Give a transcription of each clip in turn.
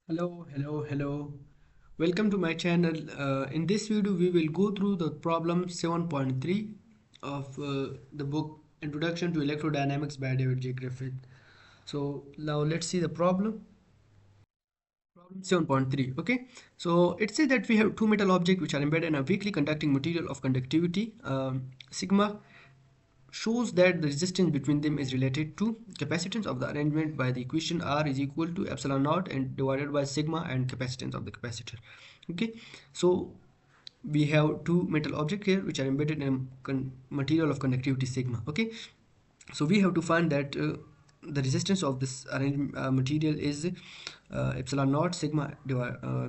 Hello. Welcome to my channel. In this video, we will go through the problem 7.3 of the book Introduction to Electrodynamics by David J. Griffith. So now let's see the problem. Problem 7.3. Okay. So it says that we have two metal objects which are embedded in a weakly conducting material of conductivity sigma shows that the resistance between them is related to capacitance of the arrangement by the equation R is equal to epsilon naught and divided by sigma and capacitance of the capacitor. Okay, so we have two metal objects here which are embedded in material of conductivity sigma. Okay, so we have to find that the resistance of this material is epsilon naught epsilon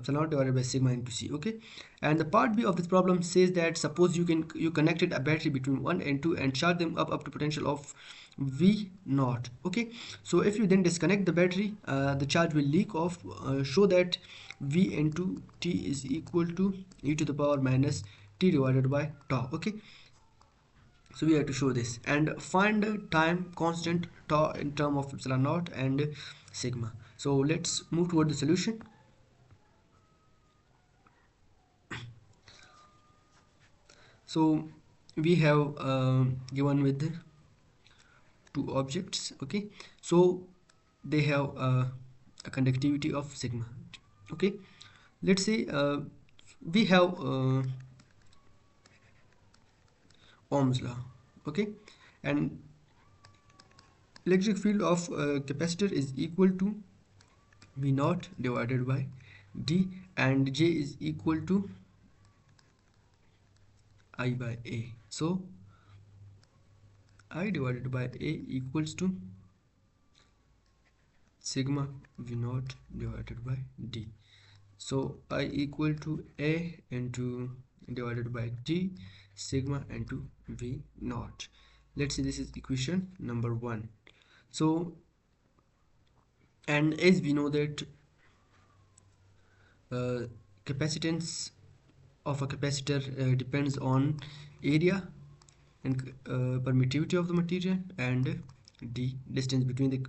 naught divided by sigma into c. Okay, and the part b of this problem says that suppose you connected a battery between 1 and 2 and charge them up to potential of v0. Okay, so if you then disconnect the battery, the charge will leak off. Show that v into t is equal to e to the power minus t divided by tau. Okay, so we have to show this and find time constant tau in term of epsilon naught and sigma. So let's move toward the solution. So we have given with two objects. Okay, so they have a conductivity of sigma. Okay, let's say we have Ohm's law. Okay, and electric field of capacitor is equal to V naught divided by D, and J is equal to I by A. So I divided by A equals to sigma V naught divided by D. So I equal to A into divided by D sigma into V naught. Let's see, this is equation number 1. So, and as we know that capacitance of a capacitor depends on area and permittivity of the material and d distance between the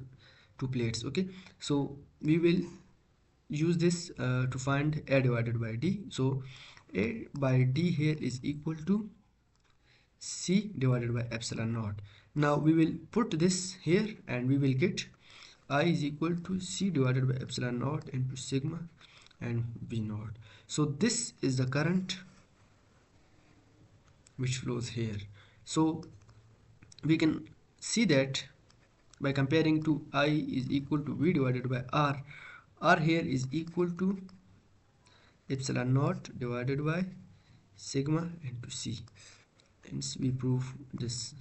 two plates. Okay, so we will use this to find A divided by D. So A by D here is equal to C divided by epsilon naught. Now we will put this here and we will get I is equal to C divided by epsilon naught into sigma and V naught. So this is the current which flows here. So we can see that by comparing to I is equal to V divided by R here is equal to epsilon naught divided by sigma into C. Hence we prove this.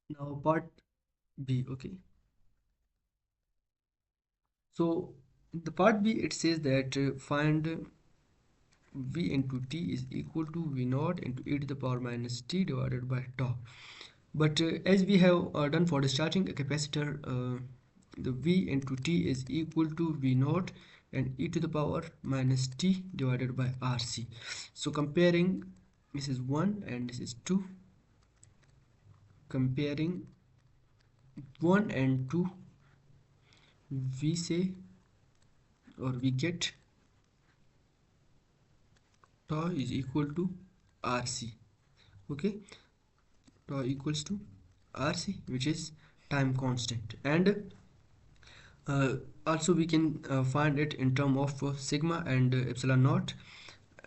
Now part B. Okay, so in the part B it says that find V into T is equal to V naught into e to the power minus T divided by tau. But as we have done for discharging a capacitor, the V into T is equal to V naught and e to the power minus T divided by RC. So comparing, this is 1 and this is 2. Comparing 1 and 2, we say, or we get tau is equal to RC. Okay, tau equals to RC, which is time constant, and also we can find it in term of sigma and epsilon naught.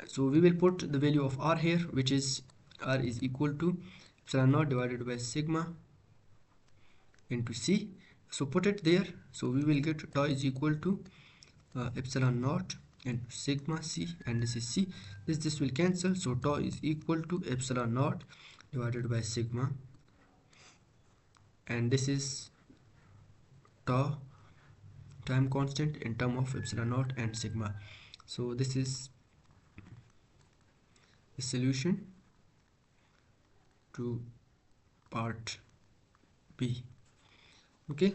So we will put the value of R here, which is R is equal to epsilon naught divided by sigma into C. So put it there. So we will get tau is equal to epsilon naught and sigma C, and this is C. This will cancel. So tau is equal to epsilon naught divided by sigma, and this is tau time constant in term of epsilon naught and sigma. So this is the solution to part B. Okay.